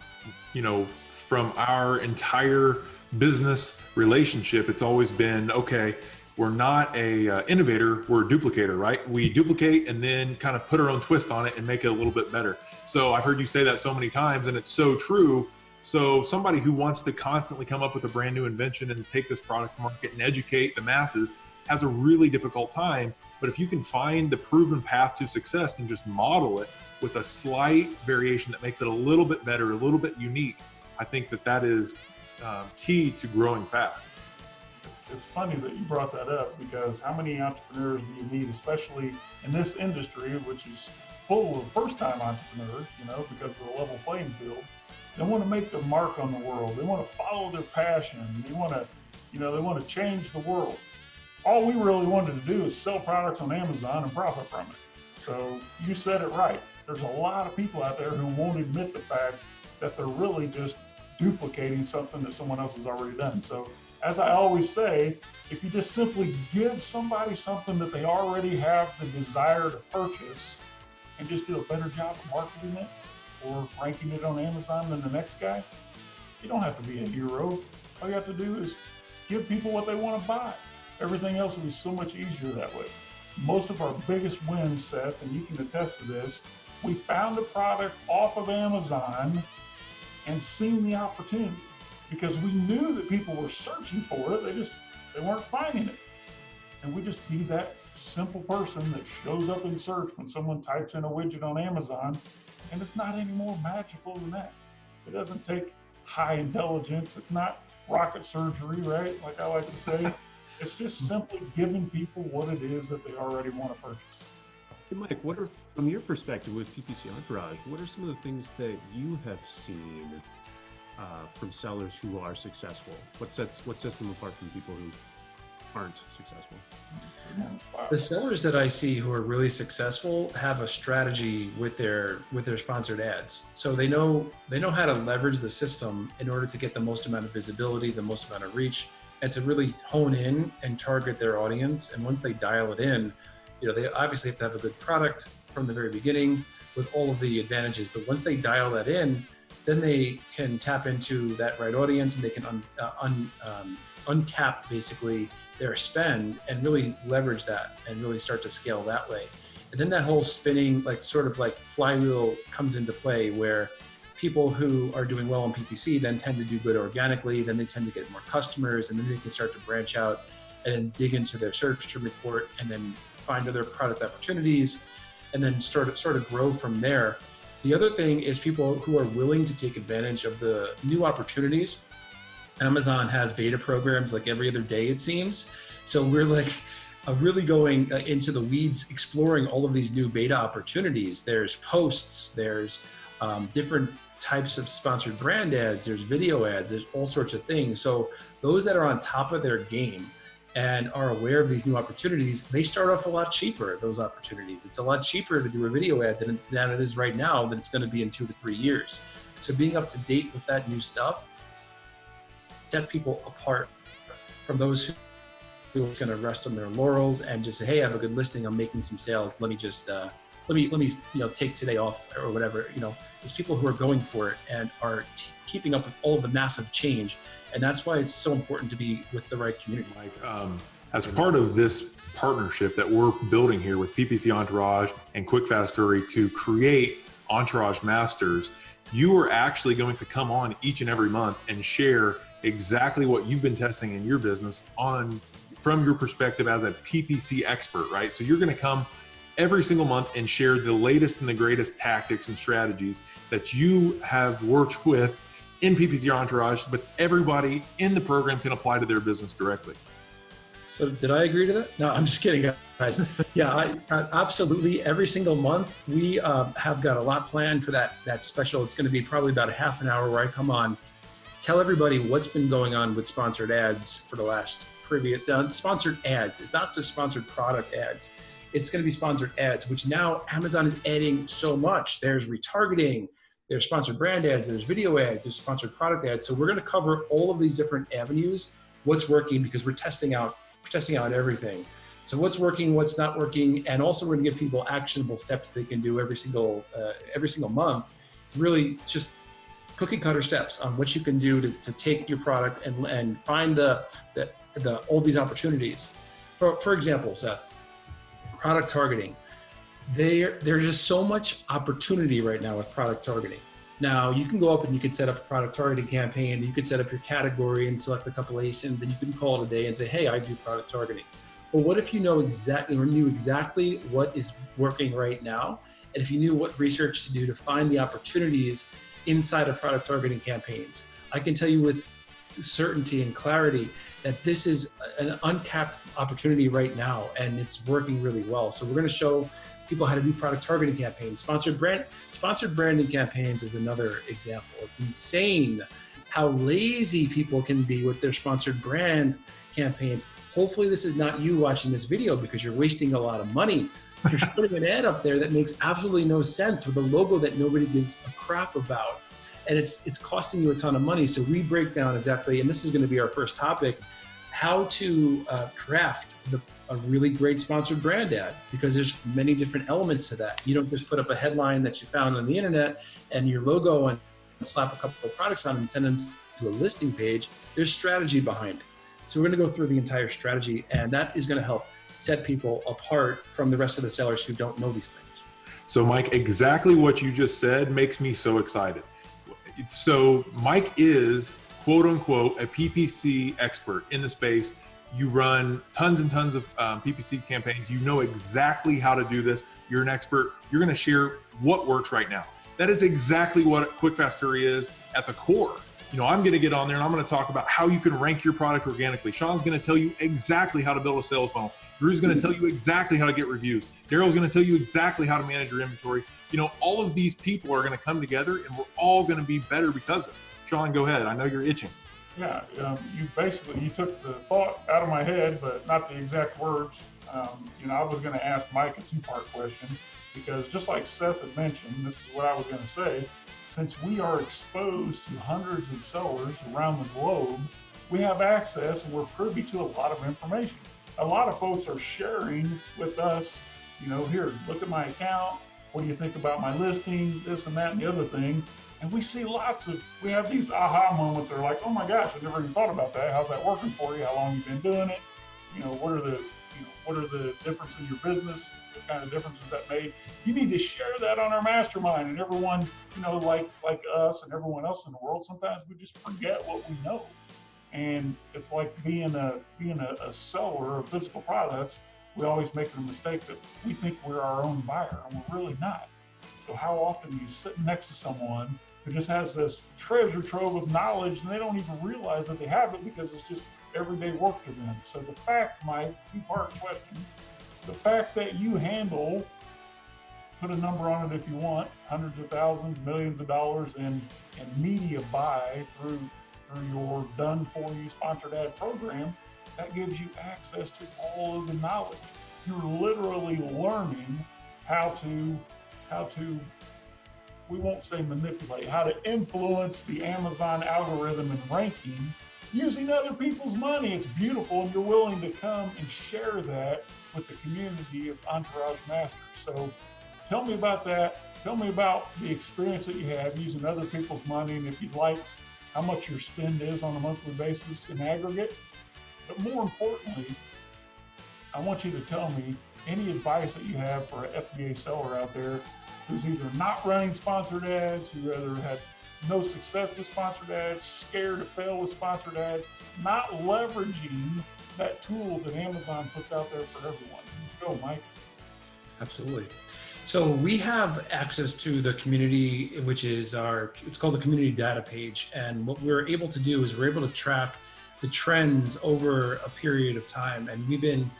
our entire business relationship, it's always been, okay, we're not a innovator, we're a duplicator, right? We duplicate and then kind of put our own twist on it and make it a little bit better. So I've heard you say that so many times, and it's so true. So somebody who wants to constantly come up with a brand new invention and take this product to market and educate the masses has a really difficult time. But if you can find the proven path to success and just model it with a slight variation that makes it a little bit better, a little bit unique, I think that is key to growing fast. It's funny that you brought that up, because how many entrepreneurs do you meet, especially in this industry, which is full of first-time entrepreneurs, because of the level playing field. They want to make their mark on the world. They want to follow their passion. They want to You know, they want to change the world. All we really wanted to do is sell products on Amazon and profit from it. So you said it right. There's a lot of people out there who won't admit the fact that they're really just duplicating something that someone else has already done. So as I always say, if you just simply give somebody something that they already have the desire to purchase and just do a better job of marketing it or ranking it on Amazon than the next guy, you don't have to be a hero. All you have to do is give people what they want to buy. Everything else will be so much easier that way. Most of our biggest wins, Seth, and you can attest to this, we found a product off of Amazon and seen the opportunity because we knew that people were searching for it. They weren't finding it. And we just be that simple person that shows up in search when someone types in a widget on Amazon, and it's not any more magical than that. It doesn't take high intelligence. It's not rocket surgery, right? Like I like to say. It's just simply giving people what it is that they already want to purchase. Hey Mike, what are, from your perspective with PPC Entourage, what are some of the things that you have seen from sellers who are successful? What sets them apart from people who aren't successful? The sellers that I see who are really successful have a strategy with their sponsored ads. So they know how to leverage the system in order to get the most amount of visibility, the most amount of reach, and to really hone in and target their audience. And once they dial it in, you know, they obviously have to have a good product from the very beginning with all of the advantages. But once they dial that in, then they can tap into that right audience and they can untap basically their spend and really leverage that and really start to scale that way. And then that whole spinning, like sort of like flywheel comes into play where people who are doing well on PPC then tend to do good organically, then they tend to get more customers, and then they can start to branch out and then dig into their search term report and then find other product opportunities and then sort of grow from there. The other thing is people who are willing to take advantage of the new opportunities. Amazon has beta programs like every other day, it seems. So we're like really going into the weeds, exploring all of these new beta opportunities. There's posts, there's different types of sponsored brand ads, there's video ads, there's all sorts of things. So those that are on top of their game and are aware of these new opportunities, they start off a lot cheaper, those opportunities. It's a lot cheaper to do a video ad than it is right now than it's gonna be in 2 to 3 years. So being up to date with that new stuff sets people apart from those who are gonna rest on their laurels and just say, hey, I have a good listing, I'm making some sales, let me just, let me take today off or whatever. It's people who are going for it and are keeping up with all of the massive change. And that's why it's so important to be with the right community. Mike, as part of this partnership that we're building here with PPC Entourage and Quick Fast Hurry to create Entourage Masters, you are actually going to come on each and every month and share exactly what you've been testing in your business from your perspective as a PPC expert, right? So you're going to come every single month and share the latest and the greatest tactics and strategies that you have worked with in PPC Entourage, but everybody in the program can apply to their business directly. So did I agree to that? No, I'm just kidding, guys. Yeah, I absolutely. Every single month, we have got a lot planned for that special. It's going to be probably about a half an hour where I come on, tell everybody what's been going on with sponsored ads for the last previous, sponsored ads. It's not just sponsored product ads. It's going to be sponsored ads, which now Amazon is adding so much. There's retargeting, there's sponsored brand ads, there's video ads, there's sponsored product ads. So we're going to cover all of these different avenues, what's working, because we're testing out everything. So what's working, what's not working, and also we're going to give people actionable steps they can do every single month. It's really just cookie cutter steps on what you can do to take your product and find all these opportunities. For example, Seth, product targeting. There's just so much opportunity right now with product targeting. Now you can go up and you can set up a product targeting campaign. You can set up your category and select a couple ASINs, and you can call it a day and say, hey, I do product targeting. But what if you knew exactly what is working right now? And if you knew what research to do to find the opportunities inside of product targeting campaigns? I can tell you with certainty and clarity that this is an uncapped opportunity right now, and it's working really well. So we're going to show people how to do product targeting campaigns. Sponsored branding campaigns is another example. It's insane how lazy people can be with their sponsored brand campaigns. Hopefully this is not you watching this video because you're wasting a lot of money. You're putting an ad up there that makes absolutely no sense with a logo that nobody gives a crap about. And it's costing you a ton of money. So we break down exactly, and this is going to be our first topic, how to craft a really great sponsored brand ad, because there's many different elements to that. You don't just put up a headline that you found on the internet and your logo and slap a couple of products on and send them to a listing page. There's strategy behind it. So we're going to go through the entire strategy, and that is going to help set people apart from the rest of the sellers who don't know these things. So Mike, exactly what you just said makes me so excited. So Mike is, quote unquote, a PPC expert in the space. You run tons and tons of PPC campaigns. You know exactly how to do this. You're an expert. You're going to share what works right now. That is exactly what Quick, Fast, Hurry is at the core. You know, I'm going to get on there and I'm going to talk about how you can rank your product organically. Sean's going to tell you exactly how to build a sales funnel. Drew's going to tell you exactly how to get reviews. Daryl's going to tell you exactly how to manage your inventory. You know, all of these people are going to come together and we're all going to be better because of it. Sean, go ahead. I know you're itching. Yeah, you took the thought out of my head, but not the exact words. You know, I was going to ask Mike a two-part question, because just like Seth had mentioned, this is what I was going to say. Since we are exposed to hundreds of sellers around the globe, we have access and we're privy to a lot of information. A lot of folks are sharing with us, you know, here, look at my account. What do you think about my listing? This and that and the other thing. And we see we have these aha moments that are like, oh my gosh, I never even thought about that. How's that working for you? How long you been doing it? You know, what are the differences in your business? What kind of differences that made? You need to share that on our mastermind. And everyone, you know, like us and everyone else in the world, sometimes we just forget what we know. And it's like being a seller of physical products. We always make the mistake that we think we're our own buyer, and we're really not. So how often are you sitting next to someone who just has this treasure trove of knowledge and they don't even realize that they have it because it's just everyday work to them. So the fact, my two-part question, the fact that you handle, put a number on it if you want, hundreds of thousands, millions of dollars in media buy through your done-for-you sponsored ad program, that gives you access to all of the knowledge. You're literally learning how to, we won't say manipulate, how to influence the Amazon algorithm and ranking using other people's money. It's beautiful, and you're willing to come and share that with the community of Entourage Masters. So tell me about that. Tell me about the experience that you have using other people's money, and if you'd like, how much your spend is on a monthly basis in aggregate. But more importantly, I want you to tell me any advice that you have for an FBA seller out there who's either not running sponsored ads, who either had no success with sponsored ads, scared to fail with sponsored ads, not leveraging that tool that Amazon puts out there for everyone. Go, Mike. Absolutely. So we have access to the community, which is it's called the community data page. And what we're able to do is we're able to track the trends over a period of time. And we've been,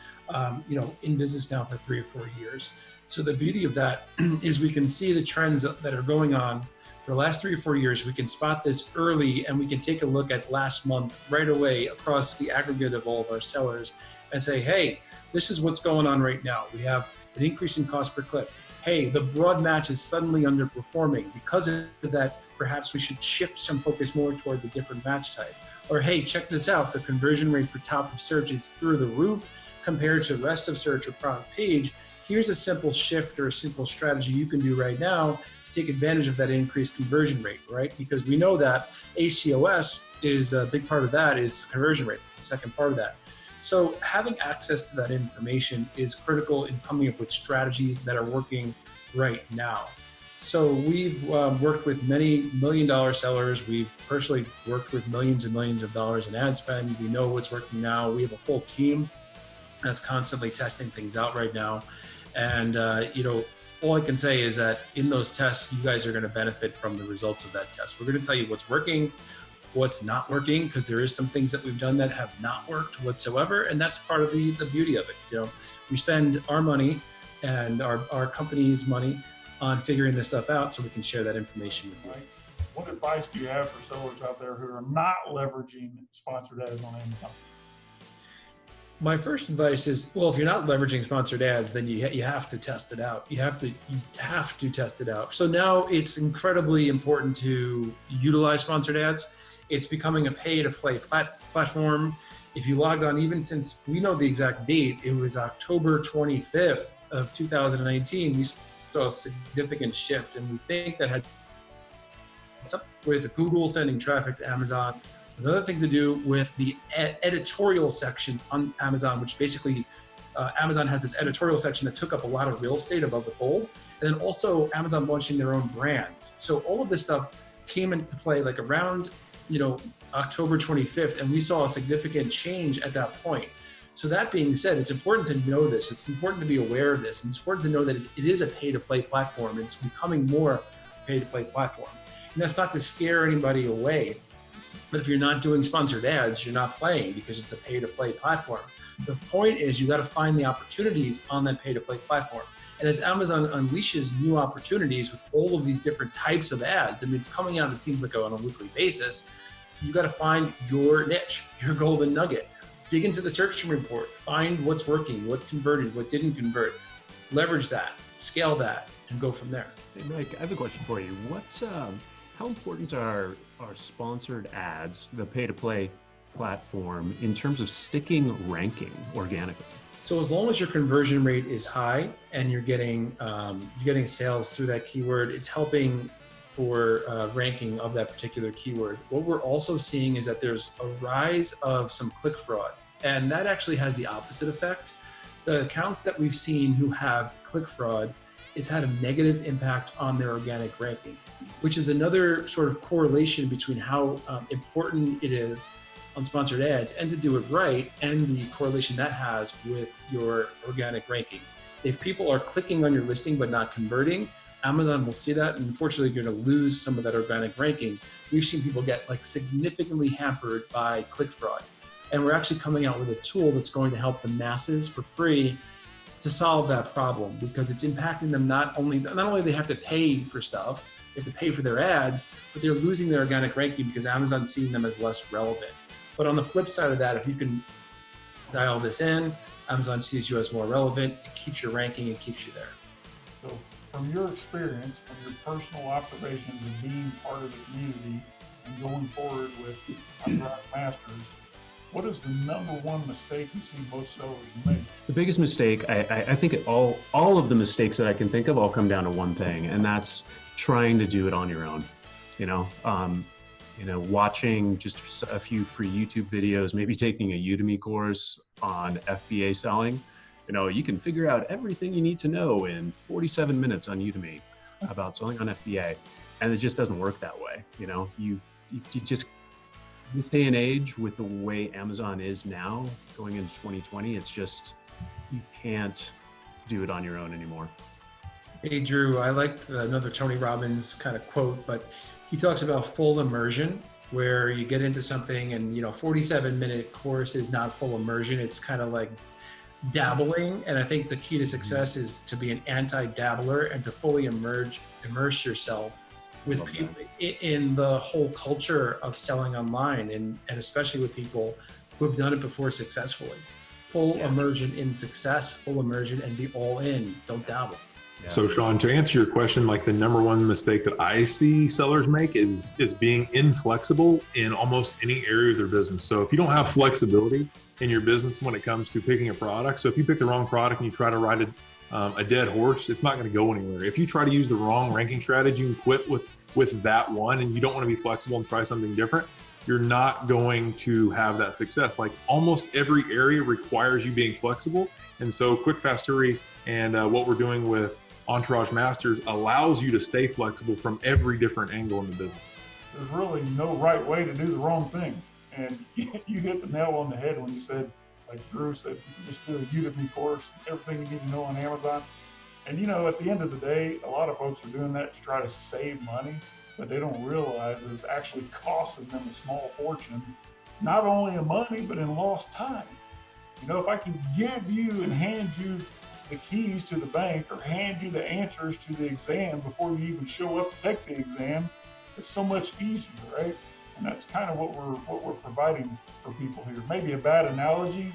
in business now for 3 or 4 years. So the beauty of that is we can see the trends that are going on for the last 3 or 4 years. We can spot this early, and we can take a look at last month right away across the aggregate of all of our sellers and say, hey, this is what's going on right now. We have an increase in cost per click. Hey, the broad match is suddenly underperforming. Because of that, perhaps we should shift some focus more towards a different match type. Or hey, check this out, the conversion rate for top of search is through the roof compared to the rest of search or product page. Here's a simple shift or a simple strategy you can do right now to take advantage of that increased conversion rate, right? Because we know that ACOS is a big part of that is conversion rate. It's the second part of that. So having access to that information is critical in coming up with strategies that are working right now. So we've worked with many million-dollar sellers. We've personally worked with millions and millions of dollars in ad spend. We know what's working now. We have a full team that's constantly testing things out right now. And, all I can say is that in those tests, you guys are going to benefit from the results of that test. We're going to tell you what's working, what's not working, because there is some things that we've done that have not worked whatsoever. And that's part of the beauty of it. We spend our money and our company's money on figuring this stuff out so we can share that information with you. what advice do you have for sellers out there who are not leveraging sponsored ads on Amazon? My first advice is, well, if you're not leveraging sponsored ads, then you have to test it out. You have to test it out. So now it's incredibly important to utilize sponsored ads. It's becoming a pay-to-play platform. If you logged on, even since we know the exact date, it was October 25th of 2019, we saw a significant shift, and we think that had something with Google sending traffic to Amazon. Another thing to do with the editorial section on Amazon, which basically Amazon has this editorial section that took up a lot of real estate above the fold. And then also Amazon launching their own brand. So all of this stuff came into play like around, October 25th, and we saw a significant change at that point. So that being said, it's important to know this. It's important to be aware of this. And it's important to know that it is a pay-to-play platform. It's becoming more pay-to-play platform. And that's not to scare anybody away. But if you're not doing sponsored ads, you're not playing because it's a pay-to-play platform. The point is you got to find the opportunities on that pay-to-play platform. And as Amazon unleashes new opportunities with all of these different types of ads, and it's coming out, it seems like on a weekly basis, you got to find your niche, your golden nugget. Dig into the search term report, find what's working, what converted, what didn't convert, leverage that, scale that, and go from there. Hey, Mike, I have a question for you. How important are sponsored ads, the pay-to-play platform, in terms of sticking ranking organically? So as long as your conversion rate is high and you're getting sales through that keyword, it's helping for ranking of that particular keyword. What we're also seeing is that there's a rise of some click fraud, and that actually has the opposite effect. The accounts that we've seen who have click fraud, it's had a negative impact on their organic ranking, which is another sort of correlation between how important it is on sponsored ads and to do it right, and the correlation that has with your organic ranking. If people are clicking on your listing but not converting, Amazon will see that, and unfortunately you're going to lose some of that organic ranking. We've seen people get like significantly hampered by click fraud, and we're actually coming out with a tool that's going to help the masses for free to solve that problem, because it's impacting them. Not only they have to pay for stuff, they have to pay for their ads, but they're losing their organic ranking because Amazon's seeing them as less relevant. But on the flip side of that, if you can dial this in, Amazon sees you as more relevant, it keeps your ranking and keeps you there. So from your experience, from your personal observations of being part of the community and going forward with Entourage Masters, what is the number one mistake you see most sellers make? The biggest mistake, I think all of the mistakes that I can think of all come down to one thing, and that's trying to do it on your own. Watching just a few free YouTube videos, maybe taking a Udemy course on FBA selling. You can figure out everything you need to know in 47 minutes on Udemy about selling on FBA, and it just doesn't work that way. You just, this day and age, with the way Amazon is now going into 2020, it's just, you can't do it on your own anymore. Hey Drew, I liked another Tony Robbins kind of quote, but he talks about full immersion, where you get into something and 47-minute course is not full immersion. It's kind of like dabbling. And I think the key to success is to be an anti-dabbler and to fully immerse yourself with people in the whole culture of selling online, and especially with people who have done it before successfully. Full immersion in success, full immersion, and be all in. Don't dabble. Yeah. So Shawn, to answer your question, like the number one mistake that I see sellers make is being inflexible in almost any area of their business. So if you don't have flexibility in your business when it comes to picking a product, so if you pick the wrong product and you try to ride a dead horse, it's not going to go anywhere. If you try to use the wrong ranking strategy and quit with that one, and you don't want to be flexible and try something different, you're not going to have that success. Like almost every area requires you being flexible. And so Quick, Fast, Hurry and what we're doing with Entourage Masters allows you to stay flexible from every different angle in the business. There's really no right way to do the wrong thing. And you hit the nail on the head when you said, like Drew said, you can just do a Udemy course, everything you need to know on Amazon. And at the end of the day, a lot of folks are doing that to try to save money, but they don't realize it's actually costing them a small fortune, not only in money, but in lost time. If I can give you and hand you the keys to the bank or hand you the answers to the exam before you even show up to take the exam, it's so much easier, right? And that's kind of what we're providing for people here. Maybe a bad analogy,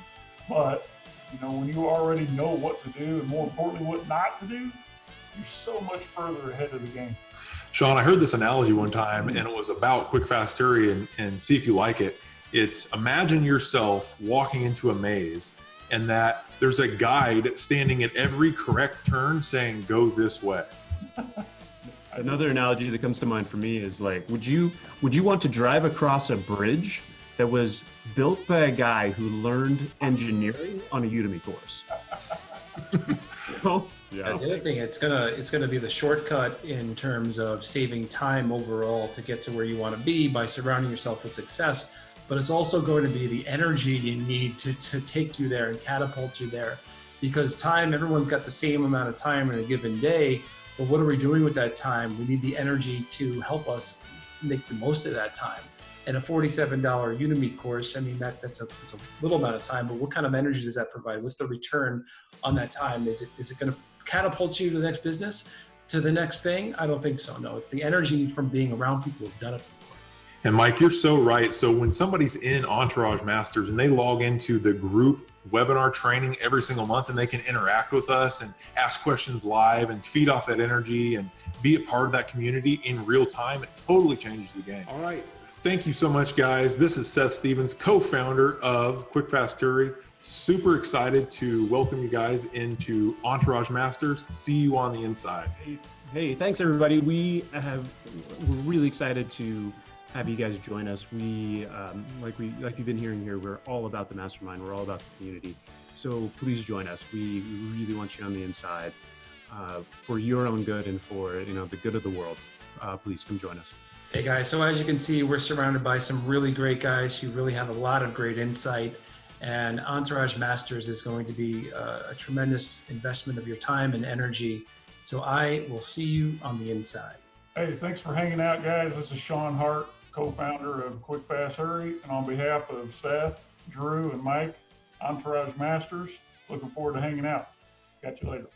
but you know, when you already know what to do and more importantly what not to do, you're so much further ahead of the game. Shawn, I heard this analogy one time, and it was about quick, fast, hurry, and see if you like it. It's imagine yourself walking into a maze, and that there's a guide standing at every correct turn saying, go this way. Another analogy that comes to mind for me is like, would you want to drive across a bridge that was built by a guy who learned engineering on a Udemy course? Yeah. The other thing, it's gonna be the shortcut in terms of saving time overall to get to where you want to be by surrounding yourself with success. But it's also going to be the energy you need to take you there and catapult you there, because time, everyone's got the same amount of time in a given day. But what are we doing with that time? We need the energy to help us make the most of that time. And a $47 Udemy course, I mean, that's a little amount of time, but what kind of energy does that provide? What's the return on that time? Is it going to catapult you to the next business, to the next thing? I don't think so. No, it's the energy from being around people who've done it before. And Mike, you're so right. So when somebody's in Entourage Masters and they log into the group webinar training every single month, and they can interact with us and ask questions live and feed off that energy and be a part of that community in real time, it totally changes the game. All right. Thank you so much, guys. This is Seth Stevens, co-founder of Quick, Fast, Hurry. Super excited to welcome you guys into Entourage Masters. See you on the inside. Hey, thanks everybody. We're really excited to have you guys join us. We like you've been hearing here, we're all about the mastermind. We're all about the community. So please join us. We really want you on the inside for your own good and for the good of the world. Please come join us. Hey guys, so as you can see, we're surrounded by some really great guys who really have a lot of great insight, and Entourage Masters is going to be a tremendous investment of your time and energy. So I will see you on the inside. Hey, thanks for hanging out, guys. This is Shawn Hart, co-founder of Quick, Fast, Hurry, and on behalf of Seth, Drew, and Mike, Entourage Masters, looking forward to hanging out. Catch you later.